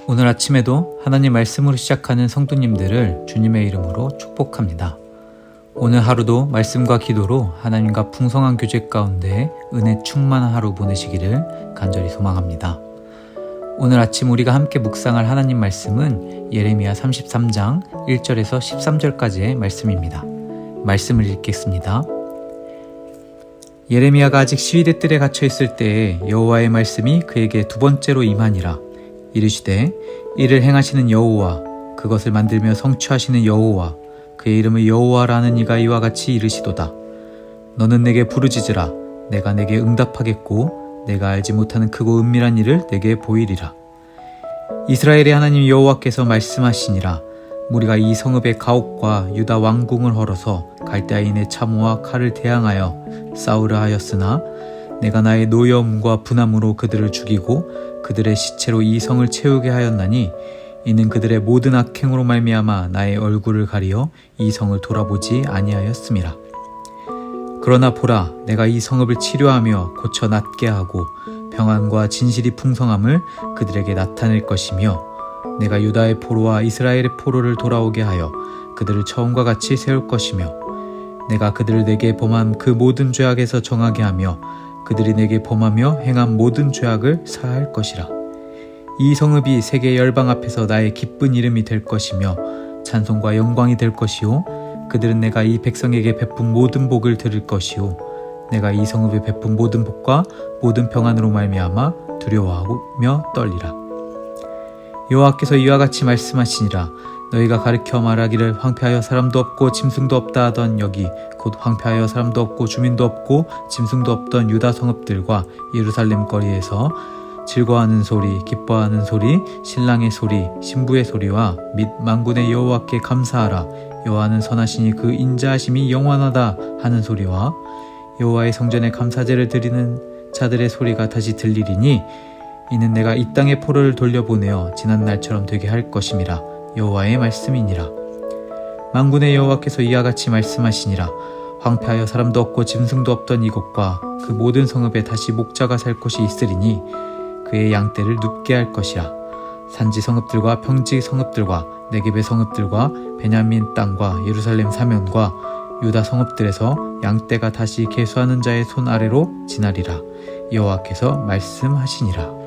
오늘 아침에도 하나님 말씀으로 시작하는 성도님들을 주님의 이름으로 축복합니다. 오늘 하루도 말씀과 기도로 하나님과 풍성한 교제 가운데 은혜 충만한 하루 보내시기를 간절히 소망합니다. 오늘 아침 우리가 함께 묵상할 하나님 말씀은 예레미야 33장 1절에서 13절까지의 말씀입니다. 말씀을 읽겠습니다. 예레미야가 아직 시위대 뜰에 갇혀 있을 때에 여호와의 말씀이 그에게 두 번째로 임하니라. 이르시되 이를 행하시는 여호와, 그것을 만들며 성취하시는 여호와, 그의 이름을 여호와라는 이가 이와 같이 이르시도다. 너는 내게 부르짖으라. 내가 내게 응답하겠고 내가 알지 못하는 크고 은밀한 일을 내게 보이리라. 이스라엘의 하나님 여호와께서 말씀하시니라. 우리가 이 성읍의 가옥과 유다 왕궁을 헐어서 갈대아인의 참호와 칼을 대항하여 싸우려 하였으나 내가 나의 노여움과 분함으로 그들을 죽이고 그들의 시체로 이 성을 채우게 하였나니 이는 그들의 모든 악행으로 말미암아 나의 얼굴을 가리어 이 성을 돌아보지 아니하였음이라. 그러나 보라, 내가 이 성읍을 치료하며 고쳐 낫게 하고 평안과 진실이 풍성함을 그들에게 나타낼 것이며 내가 유다의 포로와 이스라엘의 포로를 돌아오게 하여 그들을 처음과 같이 세울 것이며 내가 그들을 내게 범한 그 모든 죄악에서 정하게 하며 그들이 내게 범하며 행한 모든 죄악을 사할 것이라. 이 성읍이 세계 열방 앞에서 나의 기쁜 이름이 될 것이며 찬송과 영광이 될 것이요 그들은 내가 이 백성에게 베푼 모든 복을 들을 것이요 내가 이 성읍에 베푼 모든 복과 모든 평안으로 말미암아 두려워하며 떨리라. 여호와께서 이와 같이 말씀하시니라. 너희가 가르쳐 말하기를 황폐하여 사람도 없고 짐승도 없다 하던 여기 곧 황폐하여 사람도 없고 주민도 없고 짐승도 없던 유다 성읍들과 예루살렘 거리에서 즐거워하는 소리, 기뻐하는 소리, 신랑의 소리, 신부의 소리와 및 만군의 여호와께 감사하라. 여호와는 선하시니 그 인자하심이 영원하다 하는 소리와 여호와의 성전에 감사제를 드리는 자들의 소리가 다시 들리리니 이는 내가 이 땅의 포로를 돌려보내어 지난 날처럼 되게 할 것임이라. 여호와의 말씀이니라. 만군의 여호와께서 이와 같이 말씀하시니라. 황폐하여 사람도 없고 짐승도 없던 이곳과 그 모든 성읍에 다시 목자가 살 곳이 있으리니 그의 양떼를 눕게 할 것이라. 산지 성읍들과 평지 성읍들과 네겝의 성읍들과 베냐민 땅과 예루살렘 사면과 유다 성읍들에서 양떼가 다시 계수하는 자의 손 아래로 지나리라. 여호와께서 말씀하시니라.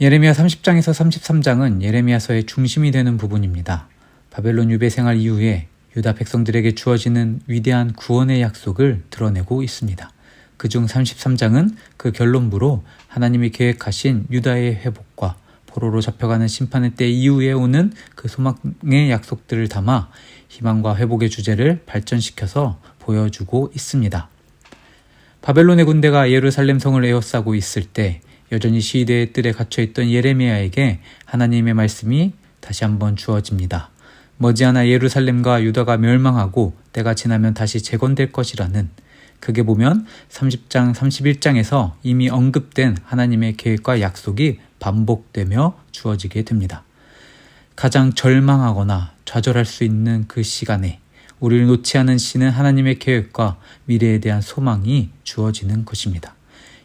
예레미야 30장에서 33장은 예레미야서의 중심이 되는 부분입니다. 바벨론 유배 생활 이후에 유다 백성들에게 주어지는 위대한 구원의 약속을 드러내고 있습니다. 그중 33장은 그 결론부로 하나님이 계획하신 유다의 회복과 포로로 잡혀가는 심판의 때 이후에 오는 그 소망의 약속들을 담아 희망과 회복의 주제를 발전시켜서 보여주고 있습니다. 바벨론의 군대가 예루살렘 성을 에워싸고 있을 때 여전히 시위대의 뜰에 갇혀있던 예레미야에게 하나님의 말씀이 다시 한번 주어집니다. 머지않아 예루살렘과 유다가 멸망하고 때가 지나면 다시 재건될 것이라는, 그게 보면 30장, 31장에서 이미 언급된 하나님의 계획과 약속이 반복되며 주어지게 됩니다. 가장 절망하거나 좌절할 수 있는 그 시간에 우리를 놓지 않으시는 하나님의 계획과 미래에 대한 소망이 주어지는 것입니다.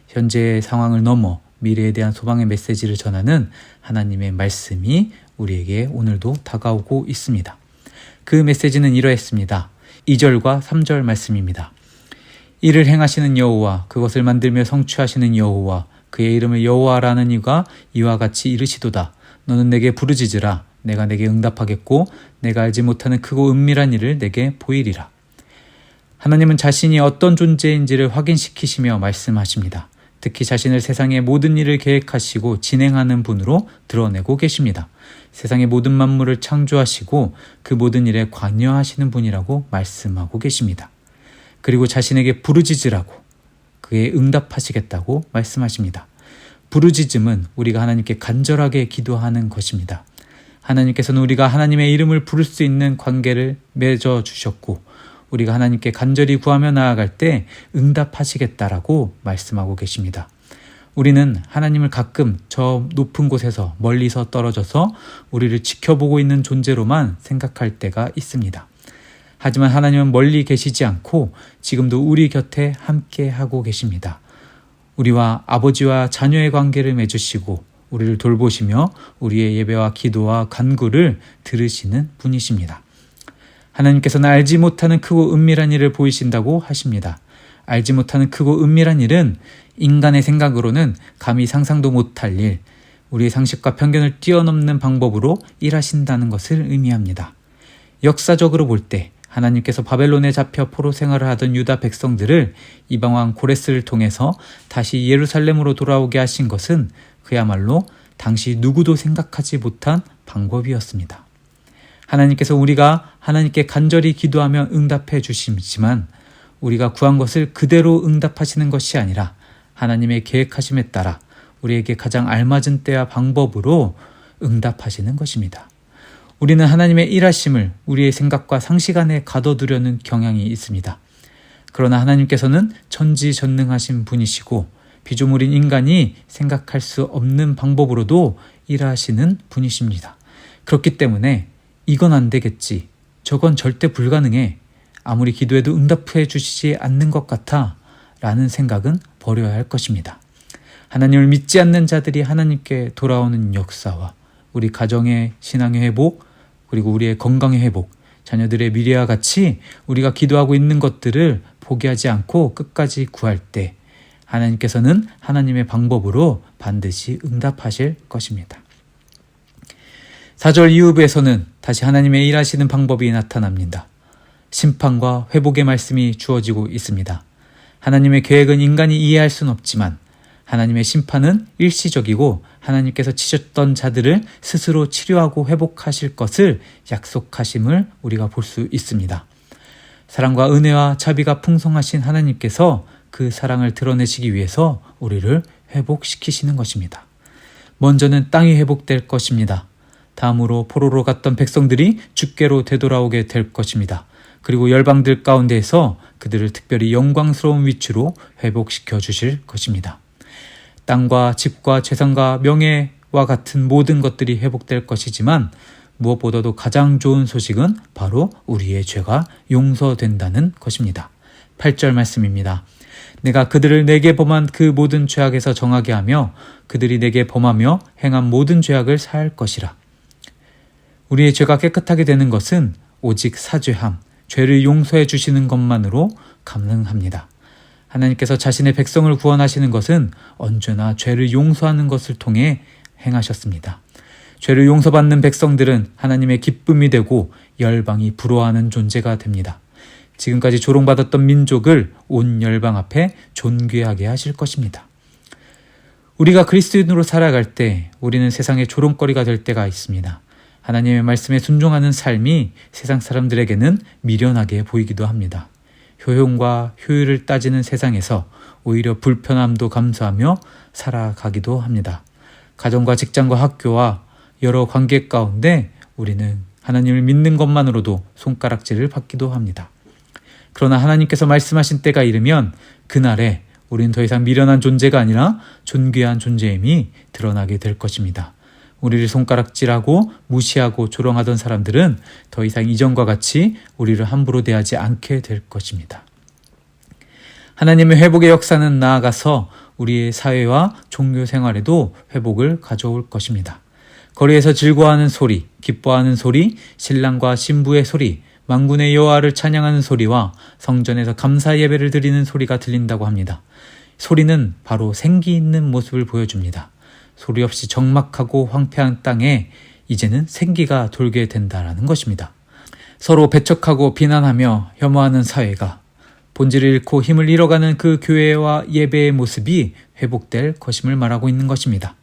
현재의 상황을 넘어 미래에 대한 소망의 메시지를 전하는 하나님의 말씀이 우리에게 오늘도 다가오고 있습니다. 그 메시지는 이러했습니다. 2절과 3절 말씀입니다. 이를 행하시는 여호와, 그것을 만들며 성취하시는 여호와, 그의 이름을 여호와라는 이가 이와 같이 이르시도다. 너는 내게 부르짖으라. 내가 내게 응답하겠고 내가 알지 못하는 크고 은밀한 일을 내게 보이리라. 하나님은 자신이 어떤 존재인지를 확인시키시며 말씀하십니다. 특히 자신을 세상의 모든 일을 계획하시고 진행하는 분으로 드러내고 계십니다. 세상의 모든 만물을 창조하시고 그 모든 일에 관여하시는 분이라고 말씀하고 계십니다. 그리고 자신에게 부르짖으라고, 그에 응답하시겠다고 말씀하십니다. 부르짖음은 우리가 하나님께 간절하게 기도하는 것입니다. 하나님께서는 우리가 하나님의 이름을 부를 수 있는 관계를 맺어주셨고 우리가 하나님께 간절히 구하며 나아갈 때 응답하시겠다라고 말씀하고 계십니다. 우리는 하나님을 가끔 저 높은 곳에서 멀리서 떨어져서 우리를 지켜보고 있는 존재로만 생각할 때가 있습니다. 하지만 하나님은 멀리 계시지 않고 지금도 우리 곁에 함께 하고 계십니다. 우리와 아버지와 자녀의 관계를 맺으시고 우리를 돌보시며 우리의 예배와 기도와 간구를 들으시는 분이십니다. 하나님께서는 알지 못하는 크고 은밀한 일을 보이신다고 하십니다. 알지 못하는 크고 은밀한 일은 인간의 생각으로는 감히 상상도 못할 일, 우리의 상식과 편견을 뛰어넘는 방법으로 일하신다는 것을 의미합니다. 역사적으로 볼 때 하나님께서 바벨론에 잡혀 포로 생활을 하던 유다 백성들을 이방왕 고레스를 통해서 다시 예루살렘으로 돌아오게 하신 것은 그야말로 당시 누구도 생각하지 못한 방법이었습니다. 하나님께서 우리가 하나님께 간절히 기도하며 응답해 주시지만 우리가 구한 것을 그대로 응답하시는 것이 아니라 하나님의 계획하심에 따라 우리에게 가장 알맞은 때와 방법으로 응답하시는 것입니다. 우리는 하나님의 일하심을 우리의 생각과 상식 안에 가둬두려는 경향이 있습니다. 그러나 하나님께서는 전지전능하신 분이시고 피조물인 인간이 생각할 수 없는 방법으로도 일하시는 분이십니다. 그렇기 때문에 이건 안 되겠지, 저건 절대 불가능해, 아무리 기도해도 응답해 주시지 않는 것 같아 라는 생각은 버려야 할 것입니다. 하나님을 믿지 않는 자들이 하나님께 돌아오는 역사와 우리 가정의 신앙의 회복, 그리고 우리의 건강의 회복, 자녀들의 미래와 같이 우리가 기도하고 있는 것들을 포기하지 않고 끝까지 구할 때 하나님께서는 하나님의 방법으로 반드시 응답하실 것입니다. 4절 이후부에서는 다시 하나님의 일하시는 방법이 나타납니다. 심판과 회복의 말씀이 주어지고 있습니다. 하나님의 계획은 인간이 이해할 수는 없지만 하나님의 심판은 일시적이고 하나님께서 치셨던 자들을 스스로 치료하고 회복하실 것을 약속하심을 우리가 볼 수 있습니다. 사랑과 은혜와 자비가 풍성하신 하나님께서 그 사랑을 드러내시기 위해서 우리를 회복시키시는 것입니다. 먼저는 땅이 회복될 것입니다. 다음으로 포로로 갔던 백성들이 주께로 되돌아오게 될 것입니다. 그리고 열방들 가운데에서 그들을 특별히 영광스러운 위치로 회복시켜 주실 것입니다. 땅과 집과 재산과 명예와 같은 모든 것들이 회복될 것이지만 무엇보다도 가장 좋은 소식은 바로 우리의 죄가 용서된다는 것입니다. 8절 말씀입니다. 내가 그들을 내게 범한 그 모든 죄악에서 정하게 하며 그들이 내게 범하며 행한 모든 죄악을 사할 것이라. 우리의 죄가 깨끗하게 되는 것은 오직 사죄함, 죄를 용서해 주시는 것만으로 가능합니다. 하나님께서 자신의 백성을 구원하시는 것은 언제나 죄를 용서하는 것을 통해 행하셨습니다. 죄를 용서받는 백성들은 하나님의 기쁨이 되고 열방이 부러워하는 존재가 됩니다. 지금까지 조롱받았던 민족을 온 열방 앞에 존귀하게 하실 것입니다. 우리가 그리스도인으로 살아갈 때 우리는 세상의 조롱거리가 될 때가 있습니다. 하나님의 말씀에 순종하는 삶이 세상 사람들에게는 미련하게 보이기도 합니다. 효용과 효율을 따지는 세상에서 오히려 불편함도 감수하며 살아가기도 합니다. 가정과 직장과 학교와 여러 관계 가운데 우리는 하나님을 믿는 것만으로도 손가락질을 받기도 합니다. 그러나 하나님께서 말씀하신 때가 이르면 그날에 우리는 더 이상 미련한 존재가 아니라 존귀한 존재임이 드러나게 될 것입니다. 우리를 손가락질하고 무시하고 조롱하던 사람들은 더 이상 이전과 같이 우리를 함부로 대하지 않게 될 것입니다. 하나님의 회복의 역사는 나아가서 우리의 사회와 종교 생활에도 회복을 가져올 것입니다. 거리에서 즐거워하는 소리, 기뻐하는 소리, 신랑과 신부의 소리, 만군의 여호와를 찬양하는 소리와 성전에서 감사 예배를 드리는 소리가 들린다고 합니다. 소리는 바로 생기 있는 모습을 보여줍니다. 소리 없이 적막하고 황폐한 땅에 이제는 생기가 돌게 된다는 것입니다. 서로 배척하고 비난하며 혐오하는 사회가 본질을 잃고 힘을 잃어가는 그 교회와 예배의 모습이 회복될 것임을 말하고 있는 것입니다.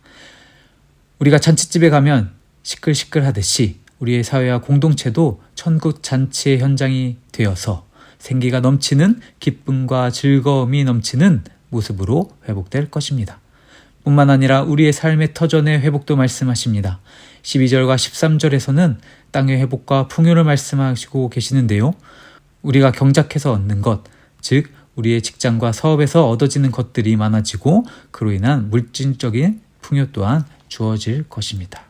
우리가 잔치집에 가면 시끌시끌하듯이 우리의 사회와 공동체도 천국 잔치의 현장이 되어서 생기가 넘치는 기쁨과 즐거움이 넘치는 모습으로 회복될 것입니다. 뿐만 아니라 우리의 삶의 터전의 회복도 말씀하십니다. 12절과 13절에서는 땅의 회복과 풍요를 말씀하시고 계시는데요. 우리가 경작해서 얻는 것, 즉 우리의 직장과 사업에서 얻어지는 것들이 많아지고 그로 인한 물질적인 풍요 또한 주어질 것입니다.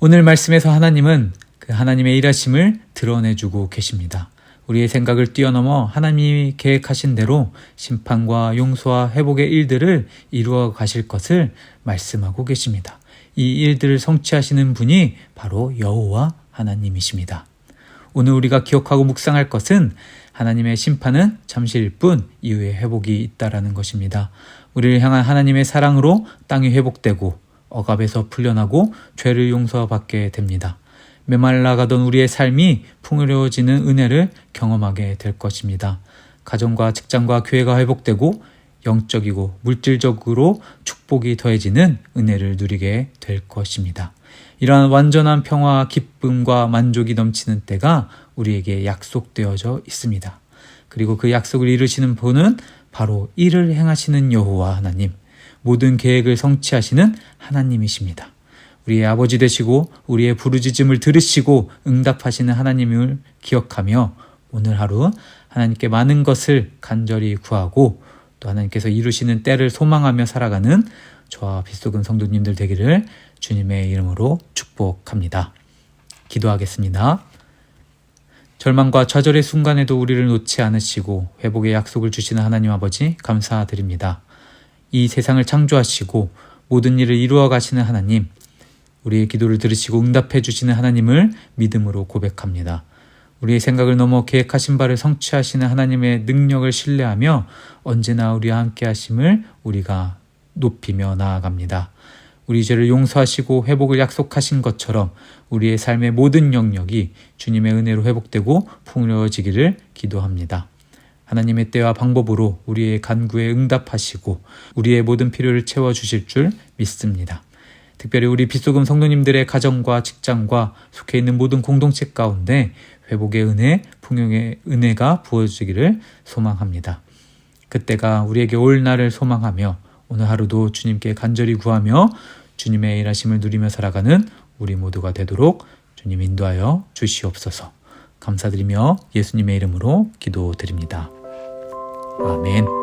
오늘 말씀에서 하나님은 그 하나님의 일하심을 드러내주고 계십니다. 우리의 생각을 뛰어넘어 하나님이 계획하신 대로 심판과 용서와 회복의 일들을 이루어 가실 것을 말씀하고 계십니다. 이 일들을 성취하시는 분이 바로 여호와 하나님이십니다. 오늘 우리가 기억하고 묵상할 것은 하나님의 심판은 잠시일 뿐 이후에 회복이 있다라는 것입니다. 우리를 향한 하나님의 사랑으로 땅이 회복되고 억압에서 풀려나고 죄를 용서받게 됩니다. 메말라가던 우리의 삶이 풍요로워지는 은혜를 경험하게 될 것입니다. 가정과 직장과 교회가 회복되고 영적이고 물질적으로 축복이 더해지는 은혜를 누리게 될 것입니다. 이러한 완전한 평화와 기쁨과 만족이 넘치는 때가 우리에게 약속되어져 있습니다. 그리고 그 약속을 이루시는 분은 바로 이를 행하시는 여호와 하나님, 모든 계획을 성취하시는 하나님이십니다. 우리의 아버지 되시고 우리의 부르짖음을 들으시고 응답하시는 하나님을 기억하며 오늘 하루 하나님께 많은 것을 간절히 구하고 또 하나님께서 이루시는 때를 소망하며 살아가는 저와 빛속은 성도님들 되기를 주님의 이름으로 축복합니다. 기도하겠습니다. 절망과 좌절의 순간에도 우리를 놓지 않으시고 회복의 약속을 주시는 하나님 아버지 감사드립니다. 이 세상을 창조하시고 모든 일을 이루어 가시는 하나님, 우리의 기도를 들으시고 응답해 주시는 하나님을 믿음으로 고백합니다. 우리의 생각을 넘어 계획하신 바를 성취하시는 하나님의 능력을 신뢰하며 언제나 우리와 함께 하심을 우리가 높이며 나아갑니다. 우리 죄를 용서하시고 회복을 약속하신 것처럼 우리의 삶의 모든 영역이 주님의 은혜로 회복되고 풍요로워지기를 기도합니다. 하나님의 때와 방법으로 우리의 간구에 응답하시고 우리의 모든 필요를 채워주실 줄 믿습니다. 특별히 우리 빛소금 성도님들의 가정과 직장과 속해 있는 모든 공동체 가운데 회복의 은혜, 풍요의 은혜가 부어지기를 소망합니다. 그때가 우리에게 올 날을 소망하며 오늘 하루도 주님께 간절히 구하며 주님의 일하심을 누리며 살아가는 우리 모두가 되도록 주님 인도하여 주시옵소서. 감사드리며 예수님의 이름으로 기도드립니다. 아멘.